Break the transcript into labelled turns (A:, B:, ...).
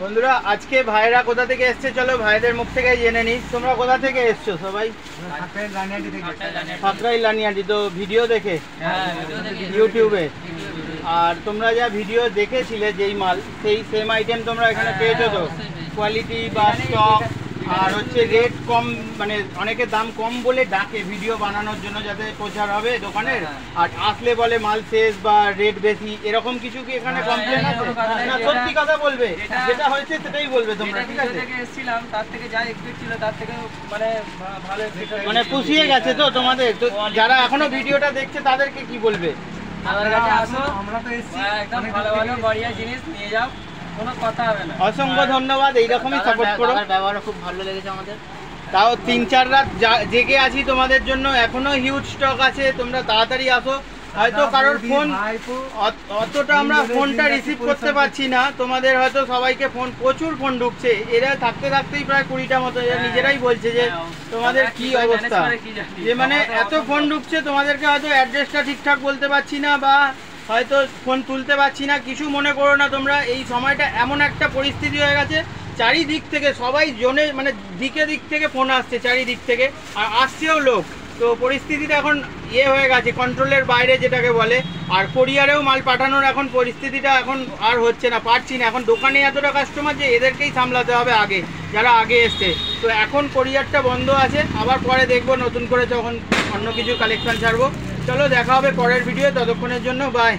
A: বন্ধুরা আজকে ভাইরা কোথা থেকে এসছে চলো ভাইদের মুখ থেকে জেনে নিই। তোমরা কোথা থেকে এসছো সবাই? সাঁতরাই লানিয়াটি। তো ভিডিও দেখে ইউটিউবে, আর তোমরা যা ভিডিও দেখেছিলে যেই মাল সেই সেম আইটেম তোমরা এখানে পেয়েছো তো? কোয়ালিটি বা স্টক আর হচ্ছে রেট কম, মানে অনেকে দাম কম বলে ডাকে ভিডিও বানানোর জন্য যাতে প্রচার হবে দোকানের, আর আসলে বলে মাল শেষ বা রেট বেশি, এরকম কিছু কি এখানে কমপ্লেন আছে? না সত্যি কথা বলবে, যেটা হয়েছে সেটাই বলবে তোমরা, ঠিক আছে?
B: এসেছিলাম তার থেকে যা এক্সপেক্ট ছিল তার থেকে মানে ভালো,
A: মানে পুষিয়ে গেছে তো তোমাদের? তো যারা এখনো ভিডিওটা দেখছে তাদেরকে কি বলবে?
B: আমাদের কাছে আসো, আমরা তো এসেছি, একদম ভালো ভালো বড়িয়া জিনিস নিয়ে যাও, কোনো কথা হবে না।
A: অসংখ্য ধন্যবাদ, এইরকমই সাপোর্ট করো।
B: ব্যবহার খুব ভালো লেগেছে আমাদের।
A: তাও 3-4 রাত জেগে আছি তোমাদের জন্য, এখনো হিউজ স্টক আছে, তোমরা তাড়াতাড়ি আসো। হয়তো কারোর ফোন অতটা আমরা ফোনটা রিসিভ করতে পারছি না, তোমাদের হয়তো সবাইকে ফোন, প্রচুর ফোন ঢুকছে, এরা থাকতে থাকতেই প্রায় 20টা মতো, এরা নিজেরাই বলছে যে তোমাদের কি অবস্থা, যে মানে এত ফোন ঢুকছে তোমাদেরকে হয়তো অ্যাড্রেসটা ঠিকঠাক বলতে পারছি না বা হয়তো ফোন তুলতে পারছি না, কিছু মনে করো না তোমরা। এই সময়টা এমন একটা পরিস্থিতি হয়ে গেছে, চারিদিক থেকে সবাই জনে মানে দিক থেকে ফোন আসছে চারিদিক থেকে, আর আসছেও লোক। তো পরিস্থিতিটা এখন হয়ে গেছে কন্ট্রোলের বাইরে যেটাকে বলে, আর কোরিয়ারেও মাল পাঠানোর এখন পরিস্থিতিটা এখন আর হচ্ছে না, পারছি না। এখন দোকানে এতটা কাস্টমার যে এদেরকেই সামলাতে হবে আগে, যারা আগে এসছে। তো এখন কোরিয়ারটা বন্ধ আছে, আবার পরে দেখবো নতুন করে যখন অন্য কিছু কালেকশন ছাড়বো। চলো দেখা হবে পরের ভিডিও, ততক্ষণের জন্য বাই।